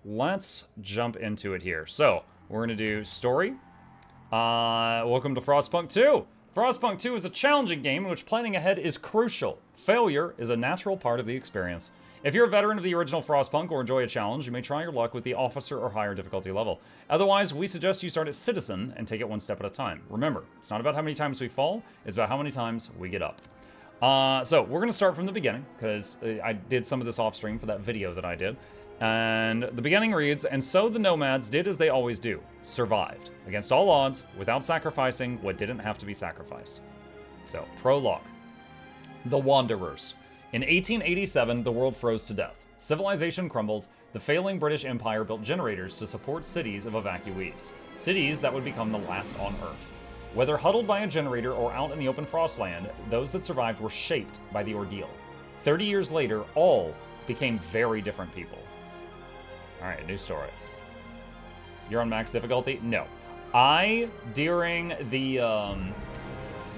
let's jump into it here. So, we're going to do story. Welcome to Frostpunk 2. Frostpunk 2 is a challenging game in which planning ahead is crucial. Failure is a natural part of the experience. If you're a veteran of the original Frostpunk or enjoy a challenge, you may try your luck with the officer or higher difficulty level. Otherwise, we suggest you start at citizen and take it one step at a time. Remember, it's not about how many times we fall, it's about how many times we get up. So we're gonna start from the beginning, because I did some of this off stream for that video that I did. And the beginning reads, and so the nomads did as they always do, survived, against all odds, without sacrificing what didn't have to be sacrificed. So, prologue. The Wanderers. In 1887, the world froze to death. Civilization crumbled. The failing British Empire built generators to support cities of evacuees. Cities that would become the last on Earth. Whether huddled by a generator or out in the open frostland, those that survived were shaped by the ordeal. 30 years later, all became very different people. Alright, new story. You're on max difficulty? No. During the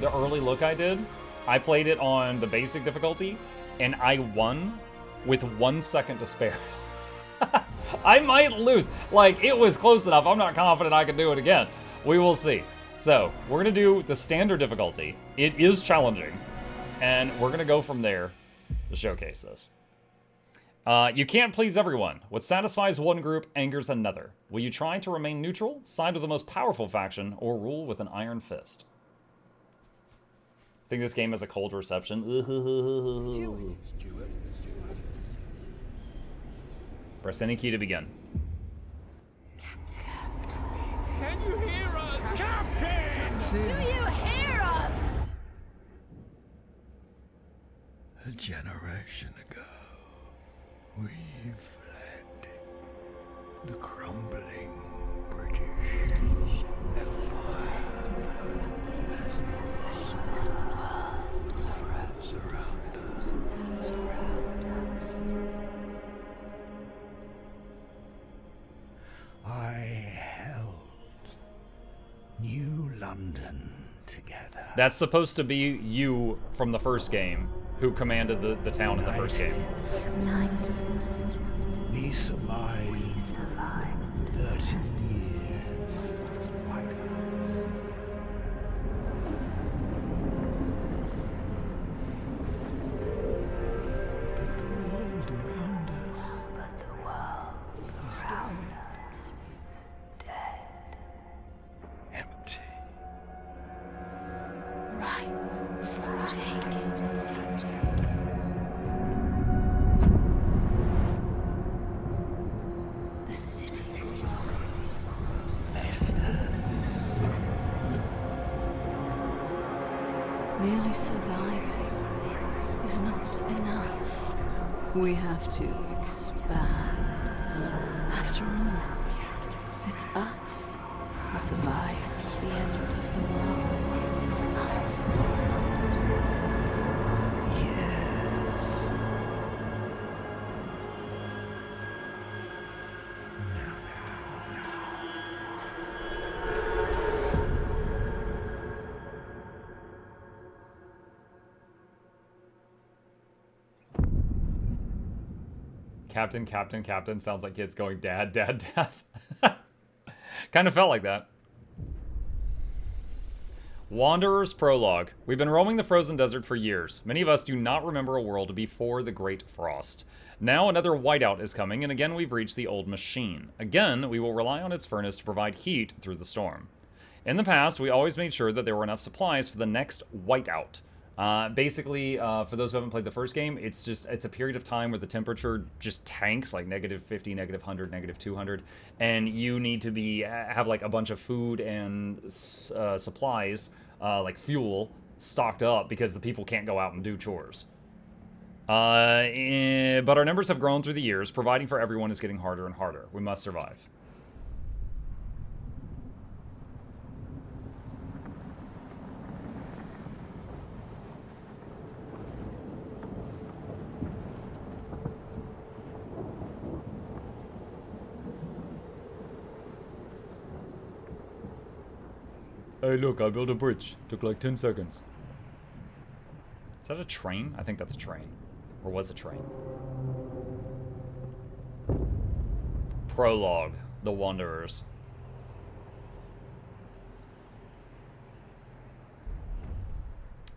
early look I did, I played it on the basic difficulty, and I won with 1 second to spare. I might lose. Like, it was close enough. I'm not confident I can do it again. We will see. So, we're going to do the standard difficulty. It is challenging, and we're going to go from there to showcase this. You can't please everyone. What satisfies one group angers another. Will you try to remain neutral, side with the most powerful faction, or rule with an iron fist? I think this game has a cold reception. Press any key to begin. Captain. Can you hear us? Captain! Do you hear us? A generation ago, we fled the crumbling British Empire as the world froze around us. I held New London together. That's supposed to be you from the first game, who commanded the town in the first game. We survived 30 years of whiteouts. But the world around us is dead. Empty. Right for taking. The city stalls. Vestas. Merely surviving is not enough. We have to expand. After all, it's us who survived the end of the world. Yes. Captain, captain, captain. Sounds like kids going dad, dad, dad. Kind of felt like that. Wanderers Prologue. We've been roaming the frozen desert for years. Many of us do not remember a world before the Great Frost. Now another whiteout is coming, and again we've reached the old machine. Again, we will rely on its furnace to provide heat through the storm. In the past, we always made sure that there were enough supplies for the next whiteout. Basically, for those who haven't played the first game, it's a period of time where the temperature just tanks, like -50, -100, -200, and you need to have like a bunch of food and supplies, like fuel, stocked up because the people can't go out and do chores. But our numbers have grown through the years. Providing for everyone is getting harder and harder. We must survive. Hey, look, I built a bridge. Took like 10 seconds. Is that a train? I think that's a train. Or was a train. Prologue, the Wanderers.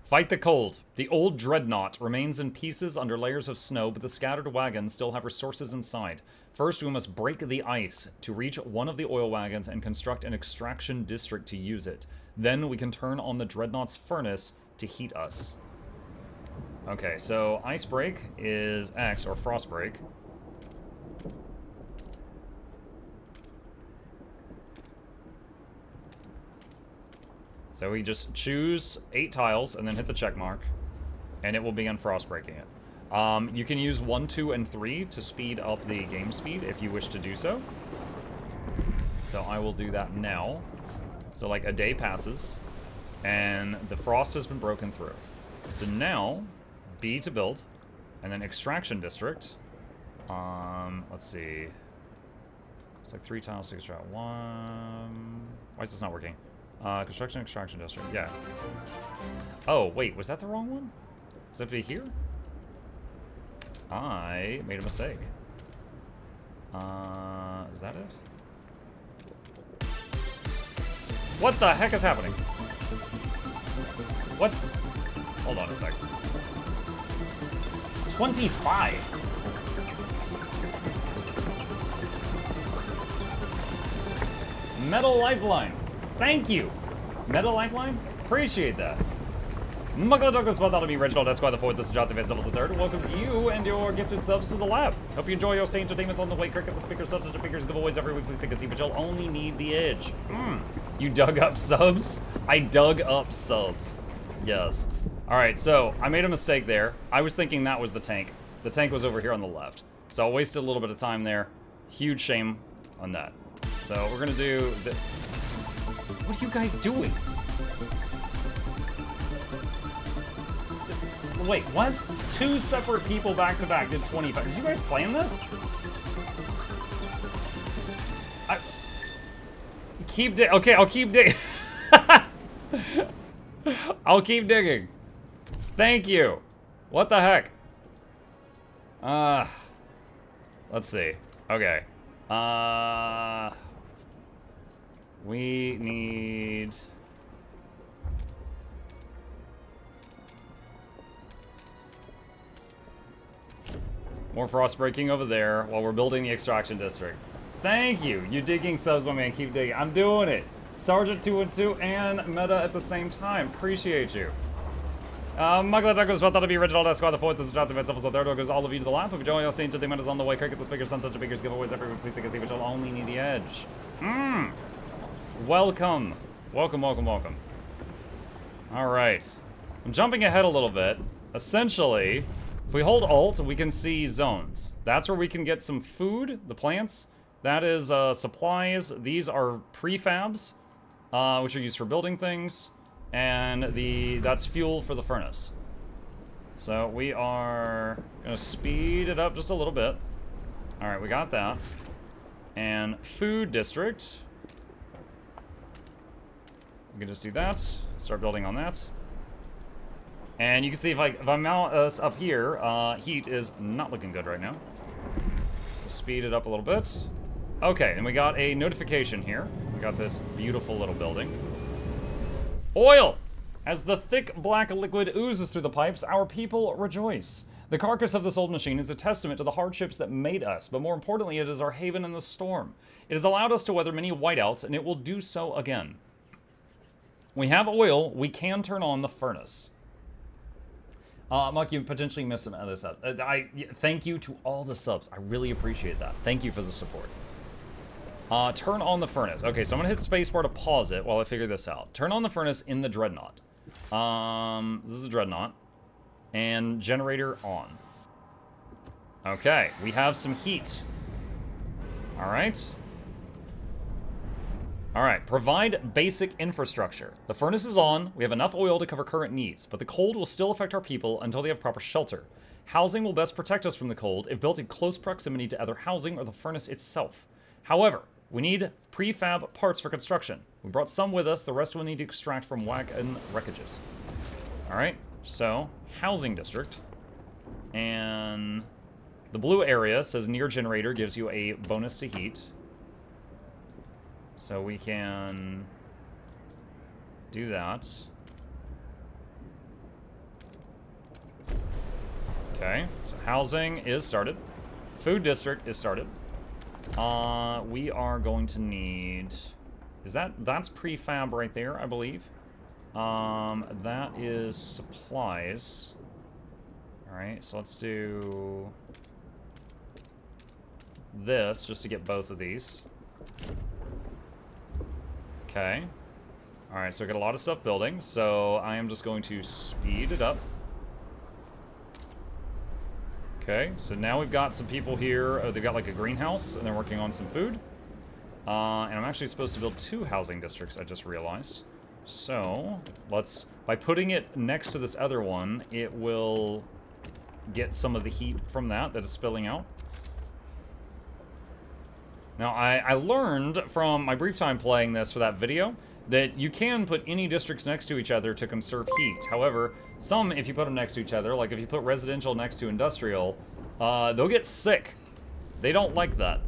Fight the cold. The old dreadnought remains in pieces under layers of snow, but the scattered wagons still have resources inside. First, we must break the ice to reach one of the oil wagons and construct an extraction district to use it. Then we can turn on the dreadnought's furnace to heat us. Okay, so ice break is X, or frost break. So we just choose 8 tiles and then hit the check mark, and it will begin frost breaking it. You can use 1, 2, and 3 to speed up the game speed if you wish to do so. So I will do that now. So like a day passes, and the frost has been broken through. So now, B to build, and then extraction district. Let's see. It's like 3 tiles to extract 1. Why is this not working? Construction extraction district, yeah. Oh, wait, was that the wrong one? Does that have to be here? I made a mistake. Is that it? What the heck is happening? What? Hold on a sec. 25. Metal lifeline. Thank you. Metal lifeline? Appreciate that. Mukluk is that'll be Reginald Esquire the 4th. This is Johnson Vance Doubles the 3rd. Welcomes you and your gifted subs to the lab. Hope you enjoy your stay entertainments on the way. Cricket the speakers, touch the speakers, giveaways every week. Please take a seat, but you'll only need the edge. You dug up subs? I dug up subs. Yes. Alright, so I made a mistake there. I was thinking that was the tank. The tank was over here on the left. So I wasted a little bit of time there. Huge shame on that. So we're gonna do the... What are you guys doing? Wait, what? 2 separate people back to back did 25. Are you guys playing this? Keep digging. Okay, I'll keep digging. I'll keep digging. Thank you. What the heck? Let's see. Okay. We need... more frost breaking over there while we're building the extraction district. Thank you. You digging subs, my man. Keep digging. I'm doing it. Sergeant 212 and Meta at the same time. Appreciate you. Mukluk is that'll be Reginald Esquire the 4th. This is Johnson Vance Doubles the 3rd. Goes all of you to the lap. If you join, you'll see entertainment is on the way. Cricket the speakers, don't touch the speakers, giveaways every week. Please take a seat, but you'll only need the edge. Welcome. Welcome, welcome, welcome. Alright. So I'm jumping ahead a little bit. Essentially, if we hold Alt, we can see zones. That's where we can get some food, the plants. That is supplies. These are prefabs, which are used for building things. And that's fuel for the furnace. So we are gonna speed it up just a little bit. Alright, we got that. And food district. We can just do that. Start building on that. And you can see if I'm out up here, heat is not looking good right now. So speed it up a little bit. Okay, and we got a notification here. We got this beautiful little building. Oil! As the thick black liquid oozes through the pipes, our people rejoice. The carcass of this old machine is a testament to the hardships that made us, but more importantly, it is our haven in the storm. It has allowed us to weather many whiteouts, and it will do so again. We have oil, we can turn on the furnace. Muck, you potentially missed some other subs. Thank you to all the subs. I really appreciate that. Thank you for the support. Turn on the furnace. Okay, so I'm gonna hit spacebar to pause it while I figure this out. Turn on the furnace in the dreadnought. This is a dreadnought. And generator on. Okay, we have some heat. Alright. Alright, provide basic infrastructure. The furnace is on, we have enough oil to cover current needs, but the cold will still affect our people until they have proper shelter. Housing will best protect us from the cold if built in close proximity to other housing or the furnace itself. However, we need prefab parts for construction. We brought some with us, the rest we'll need to extract from wagon wreckages. Alright, so, housing district. And The blue area says near generator gives you a bonus to heat. So we can do that. Okay, so housing is started. Food district is started. We are going to need... That's prefab right there, I believe. That is supplies. Alright, so let's do this just to get both of these. Okay. Alright, so we got a lot of stuff building, so I am just going to speed it up. Okay, so now we've got some people here. Oh, they've got like a greenhouse, and they're working on some food. And I'm actually supposed to build 2 housing districts, I just realized. So, let's... By putting it next to this other one, it will get some of the heat from that is spilling out. Now, I learned from my brief time playing this for that video that you can put any districts next to each other to conserve heat. However, some, if you put them next to each other, like if you put residential next to industrial, they'll get sick. They don't like that.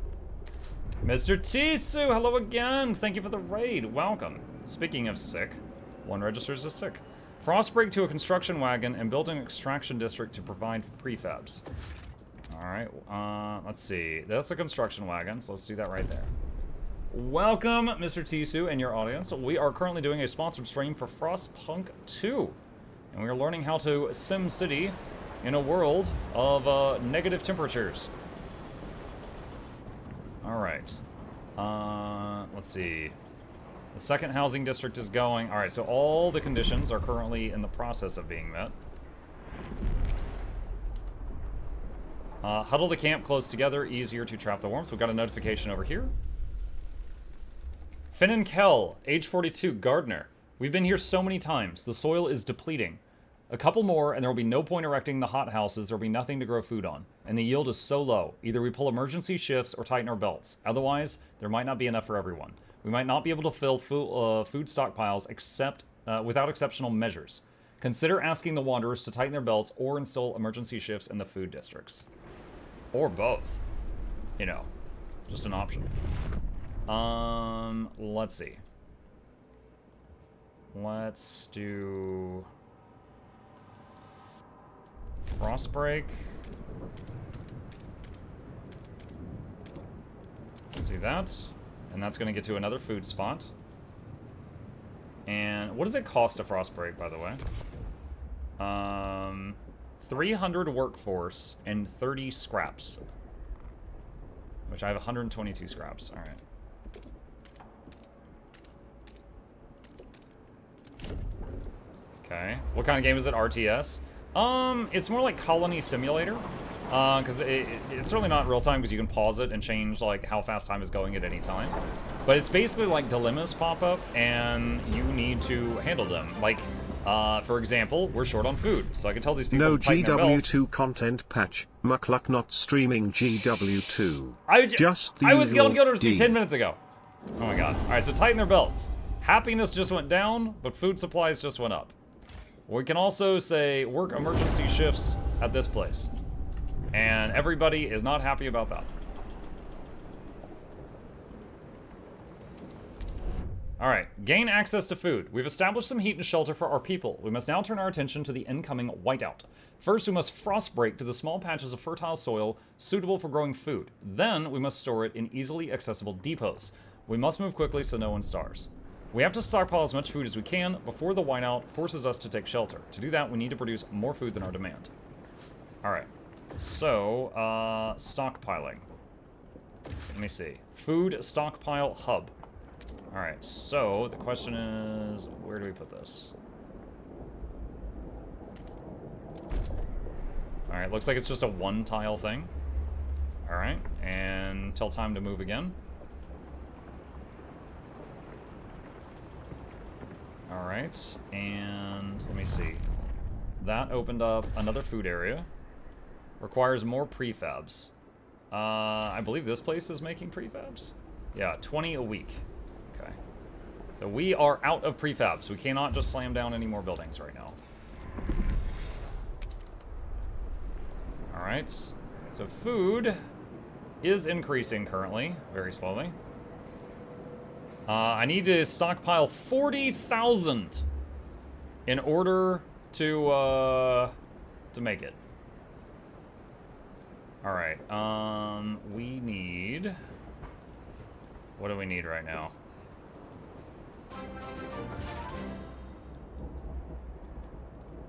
Mr. Tisu, hello again. Thank you for the raid. Welcome. Speaking of sick, one registers as sick. Frostbreak to a construction wagon and build an extraction district to provide prefabs. Alright, let's see. That's a construction wagon, so let's do that right there. Welcome, Mr. Tisu and your audience. We are currently doing a sponsored stream for Frostpunk 2. And we are learning how to sim city in a world of negative temperatures. Alright. Let's see. The second housing district is going. Alright, so all the conditions are currently in the process of being met. Huddle the camp close together, easier to trap the warmth. We've got a notification over here. Finn and Kell, age 42, gardener. We've been here so many times. The soil is depleting. A couple more, and there will be no point erecting the hothouses. There will be nothing to grow food on. And the yield is so low. Either we pull emergency shifts or tighten our belts. Otherwise, there might not be enough for everyone. We might not be able to fill food stockpiles except without exceptional measures. Consider asking the Wanderers to tighten their belts or install emergency shifts in the food districts. Or both. You know, just an option. Let's see. Let's do Frostbreak. Let's do that. And that's going to get to another food spot. And what does it cost to Frostbreak, by the way? 300 workforce and 30 scraps. Which I have 122 scraps. Alright. Okay. What kind of game is it? RTS? It's more like Colony Simulator. Because it's certainly not real time because you can pause it and change like how fast time is going at any time. But it's basically like dilemmas pop up and you need to handle them. Like, for example, we're short on food, so I can tell these people No to tighten their belts. GW2 content patch. Mukluk not streaming GW2. I was usual going to D. 10 minutes ago. Oh my god. Alright, so tighten their belts. Happiness just went down, but food supplies just went up. We can also say work emergency shifts at this place. And everybody is not happy about that. Alright, gain access to food. We've established some heat and shelter for our people. We must now turn our attention to the incoming whiteout. First, we must frostbreak to the small patches of fertile soil suitable for growing food. Then, we must store it in easily accessible depots. We must move quickly so no one starves. We have to stockpile as much food as we can before the whiteout forces us to take shelter. To do that, we need to produce more food than our demand. Alright, so, stockpiling. Let me see. Food stockpile hub. Alright, so the question is, where do we put this? Alright, looks like it's just a one-tile thing. Alright, and tell time to move again. Alright, and let me see. That opened up another food area. Requires more prefabs. I believe this place is making prefabs. Yeah, 20 a week. Okay. So we are out of prefabs. We cannot just slam down any more buildings right now. Alright. So So food is increasing currently, very slowly. I need to stockpile 40,000 in order to make it. All right. We need. What do we need right now?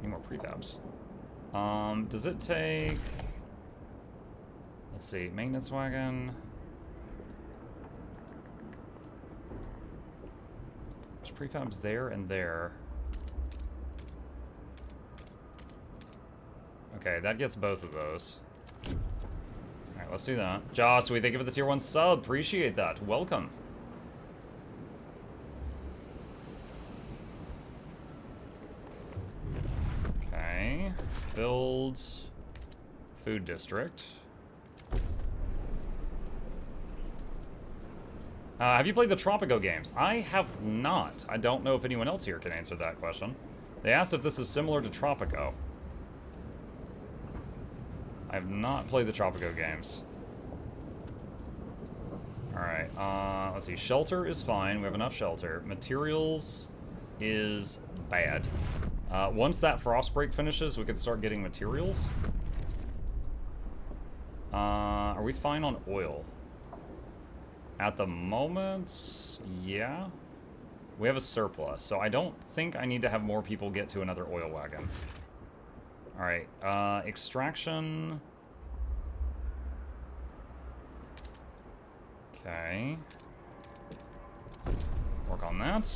Need more prefabs. Does it take? Let's see. Maintenance wagon. There's prefabs there and there. Okay, that gets both of those. Alright, let's do that. Joss, we thank you for the tier 1 sub. Appreciate that. Welcome. Okay. Build food district. Have you played the Tropico games? I have not. I don't know if anyone else here can answer that question. They asked if this is similar to Tropico. I have not played the Tropico games. Alright, let's see. Shelter is fine. We have enough shelter. Materials is bad. Once that frost break finishes, we can start getting materials. Are we fine on oil? At the moment, yeah. We have a surplus, so I don't think I need to have more people get to another oil wagon. Alright, extraction. Okay. Work on that.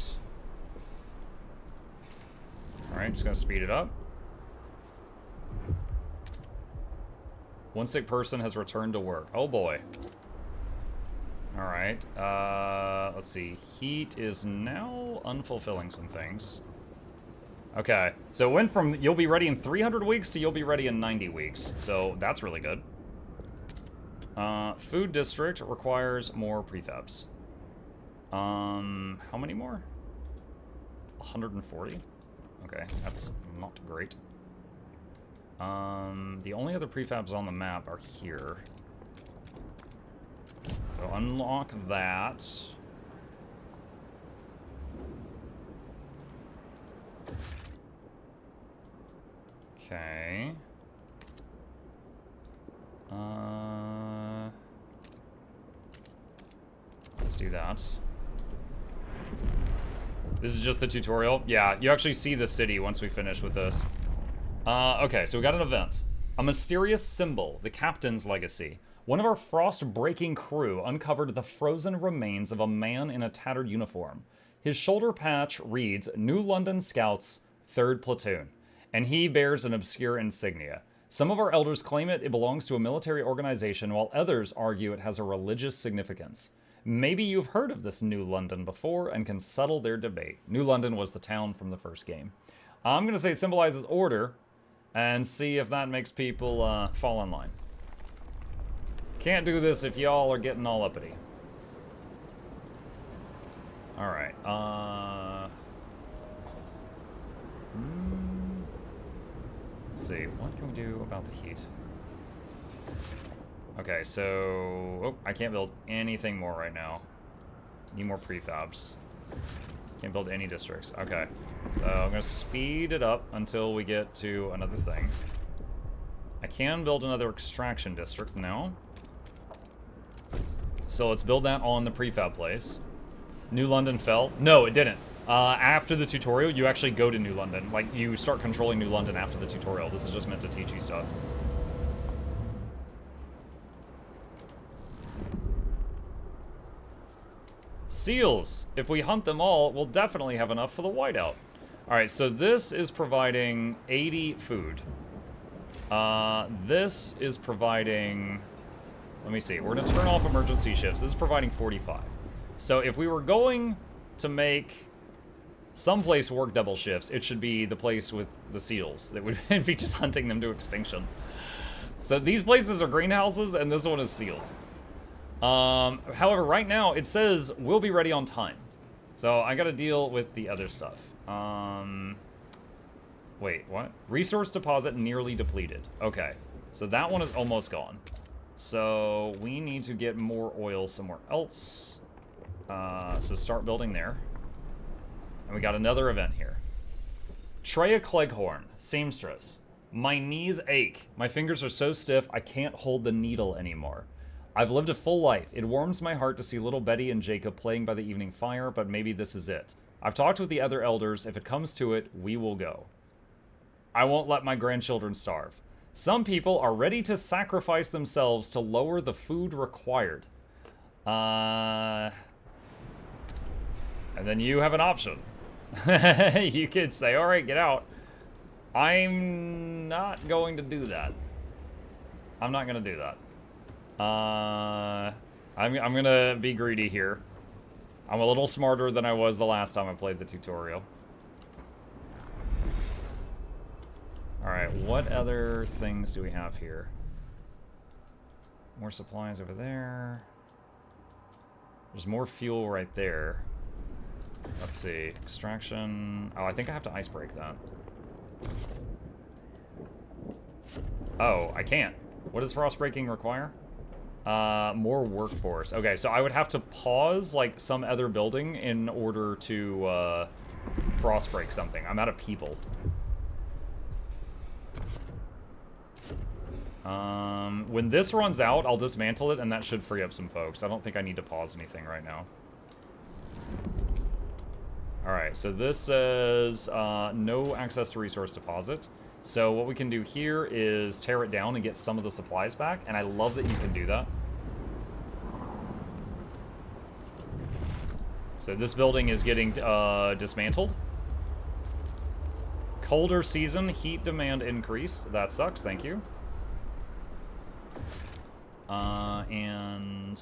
Alright, just gonna speed it up. One sick person has returned to work. Oh boy. Alright, let's see. Heat is now unfulfilling some things. Okay, so it went from you'll be ready in 300 weeks to you'll be ready in 90 weeks. So that's really good. Food district requires more prefabs. How many more? 140? Okay, that's not great. The only other prefabs on the map are here. So unlock that. Okay. Let's do that. This is just the tutorial. Yeah, you actually see the city once we finish with this. Okay, so we got an event. A mysterious symbol, the captain's legacy. One of our frost-breaking crew uncovered the frozen remains of a man in a tattered uniform. His shoulder patch reads, New London Scouts, 3rd Platoon, and he bears an obscure insignia. Some of our elders claim it belongs to a military organization, while others argue it has a religious significance. Maybe you've heard of this New London before and can settle their debate. New London was the town from the first game. I'm going to say it symbolizes order, and see if that makes people fall in line. Can't do this if y'all are getting all uppity. Alright, let's see, what can we do about the heat? Okay, so... Oh, I can't build anything more right now. Need more prefabs. Can't build any districts. Okay, so I'm gonna speed it up until we get to another thing. I can build another extraction district now. So let's build that on the prefab place. New London fell. No, it didn't. After the tutorial, you actually go to New London. Like, you start controlling New London after the tutorial. This is just meant to teach you stuff. Seals. If we hunt them all, we'll definitely have enough for the whiteout. Alright, so this is providing 80 food. This is providing... Let me see. We're going to turn off emergency shifts. This is providing 45. So if we were going to make some place work double shifts, it should be the place with the seals. That would be just hunting them to extinction. So these places are greenhouses, and this one is seals. However, right now, it says we'll be ready on time. So I got to deal with the other stuff. Wait, what? Resource deposit nearly depleted. Okay, so that one is almost gone. So we need to get more oil somewhere else. So start building there. And we got another event here. Treya Cleghorn, seamstress. My knees ache. My fingers are so stiff I can't hold the needle anymore. I've lived a full life. It warms my heart to see little Betty and Jacob playing by the evening fire, but maybe this is it. I've talked with the other elders. If it comes to it, we will go. I won't let my grandchildren starve. Some people are ready to sacrifice themselves to lower the food required. And then you have an option. You could say, all right, get out. I'm not going to do that. I'm not going to do that. I'm going to be greedy here. I'm a little smarter than I was the last time I played the tutorial. Alright, what other things do we have here? More supplies over there. There's more fuel right there. Let's see. Extraction. Oh, I think I have to ice break that. Oh, I can't. What does frost breaking require? More workforce. Okay, so I would have to pause, like, some other building in order to, frost break something. I'm out of people. When this runs out, I'll dismantle it, and that should free up some folks. I don't think I need to pause anything right now. Alright, so this says, no access to resource deposit. So what we can do here is tear it down and get some of the supplies back, and I love that you can do that. So this building is getting dismantled. Colder season, heat demand increase. That sucks, thank you. And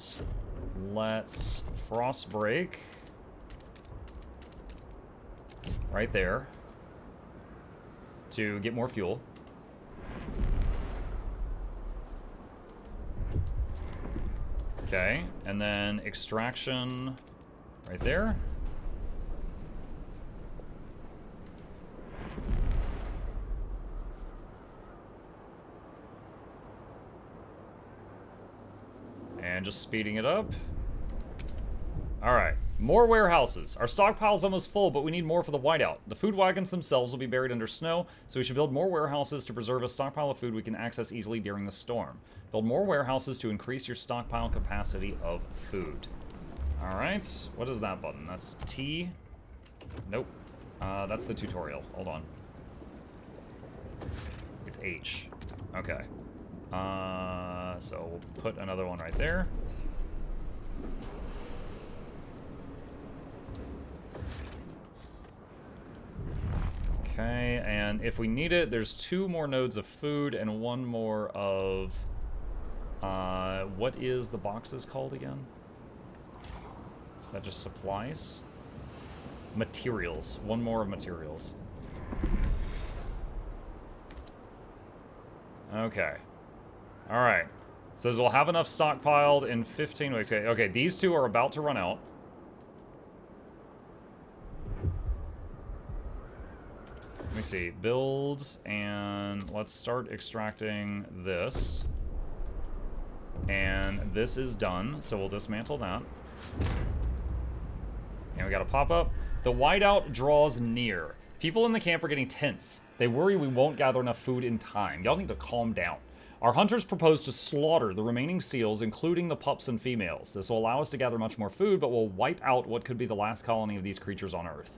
let's frost break right there to get more fuel. Okay, and then extraction right there. And just speeding it up. Alright, more warehouses. Our stockpile's almost full, but we need more for the whiteout. The food wagons themselves will be buried under snow, so we should build more warehouses to preserve a stockpile of food we can access easily during the storm. Build more warehouses to increase your stockpile capacity of food. Alright, what is that button? That's T. Nope. That's the tutorial. Hold on. It's H. Okay. So we'll put another one right there. Okay, and if we need it, there's 2 more nodes of food and 1 more of... what is the boxes called again? Is that just supplies? Materials. 1 more of materials. Okay. Alright. Says we'll have enough stockpiled in 15 weeks. Okay, these 2 are about to run out. Let me see. Build, and let's start extracting this. And this is done, so we'll dismantle that. And we got a pop-up. The whiteout draws near. People in the camp are getting tense. They worry we won't gather enough food in time. Y'all need to calm down. Our hunters propose to slaughter the remaining seals, including the pups and females. This will allow us to gather much more food, but will wipe out what could be the last colony of these creatures on Earth.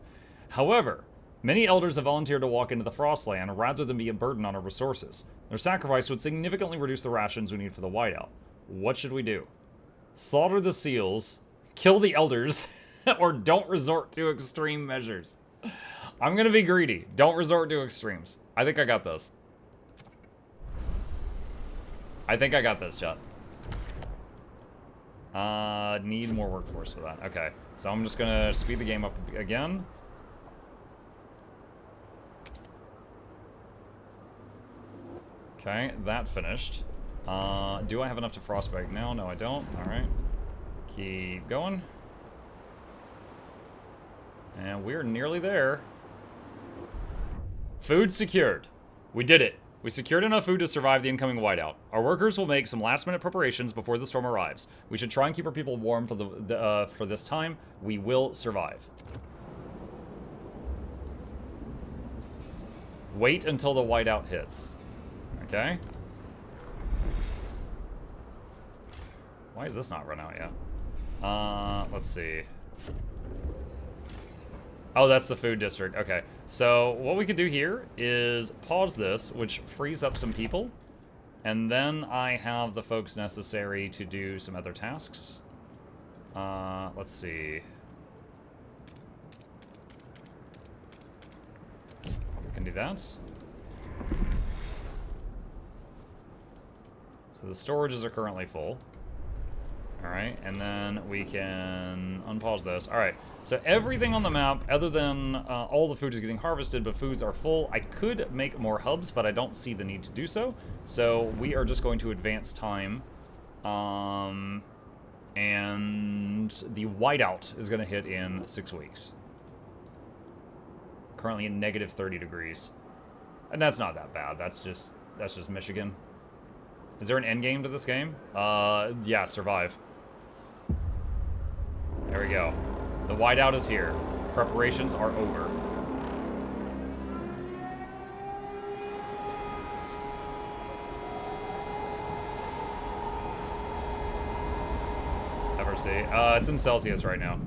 However, many elders have volunteered to walk into the Frostland rather than be a burden on our resources. Their sacrifice would significantly reduce the rations we need for the whiteout. What should we do? Slaughter the seals, kill the elders, or don't resort to extreme measures? I'm gonna be greedy. Don't resort to extremes. I think I got this. I think I got this, chat. Need more workforce for that. Okay, so I'm just gonna speed the game up again. Okay, that finished. Do I have enough to frostbite now? No, I don't. Alright. Keep going. And we're nearly there. Food secured. We did it. We secured enough food to survive the incoming whiteout. Our workers will make some last-minute preparations before the storm arrives. We should try and keep our people warm for this time. We will survive. Wait until the whiteout hits. Okay. Why is this not run out yet? Let's see. Oh, that's the food district. Okay. So what we could do here is pause this, which frees up some people. And then I have the folks necessary to do some other tasks. Let's see. We can do that. So the storages are currently full. Alright, and then we can unpause this. Alright, so everything on the map, other than all the food is getting harvested, but foods are full. I could make more hubs, but I don't see the need to do so. So we are just going to advance time. And the whiteout is going to hit in 6 weeks. Currently at negative 30 degrees. And that's not that bad. That's just Michigan. Is there an end game to this game? Yeah, survive. There we go. The whiteout is here. Preparations are over. Ever see? It's in Celsius right now.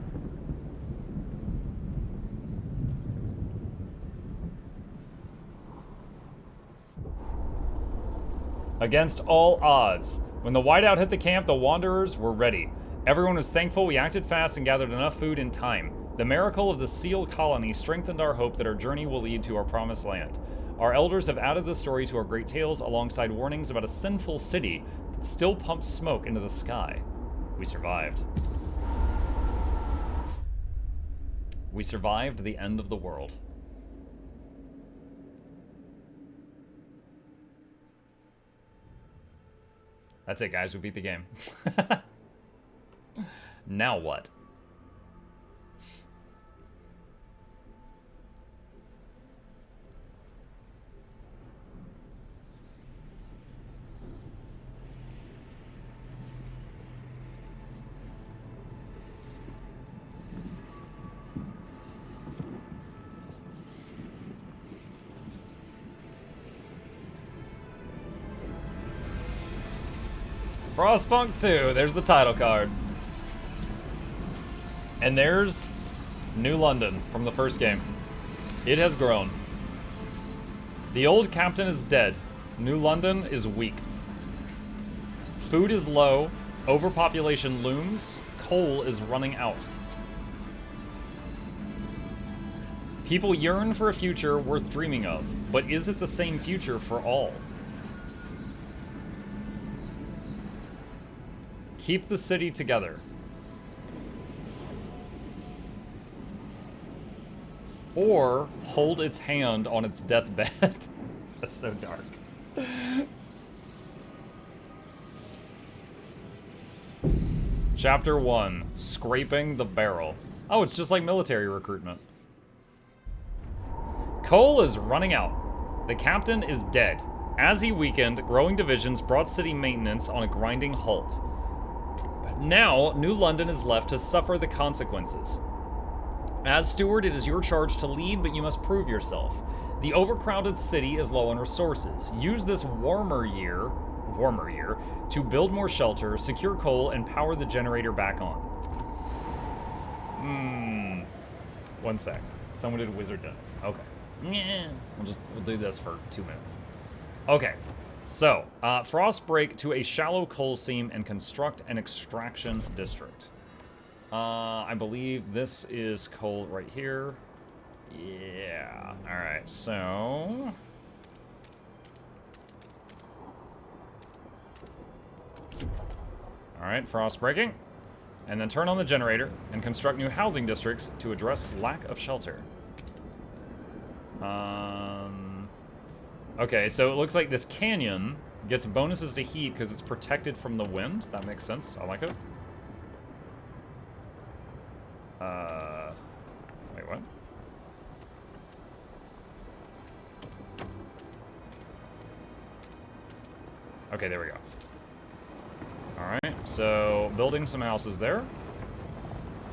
Against all odds. When the whiteout hit the camp, the wanderers were ready. Everyone was thankful we acted fast and gathered enough food in time. The miracle of the seal colony strengthened our hope that our journey will lead to our promised land. Our elders have added the story to our great tales alongside warnings about a sinful city that still pumps smoke into the sky. We survived. We survived the end of the world. That's it, guys. We beat the game. Now what? Frostpunk 2, there's the title card. And there's New London from the first game. It has grown. The old captain is dead. New London is weak. Food is low. Overpopulation looms. Coal is running out. People yearn for a future worth dreaming of, but is it the same future for all? Keep the city together. Or hold its hand on its deathbed. That's so dark. Chapter 1, Scraping the Barrel. Oh, it's just like military recruitment. Coal is running out. The captain is dead. As he weakened, growing divisions brought city maintenance on a grinding halt. Now, New London is left to suffer the consequences. As steward, it is your charge to lead, but you must prove yourself. The overcrowded city is low on resources. Use this warmer year, to build more shelter, secure coal, and power the generator back on. One sec. Someone did wizard dice. Okay. Yeah. We'll do this for 2 minutes. Okay. So, frost break to a shallow coal seam and construct an extraction district. I believe this is coal right here. Yeah. Alright, so... Alright, frost breaking. And then turn on the generator and construct new housing districts to address lack of shelter. Okay, so it looks like this canyon gets bonuses to heat because it's protected from the wind. That makes sense. I like it. Wait, what? Okay, there we go. Alright, so building some houses there.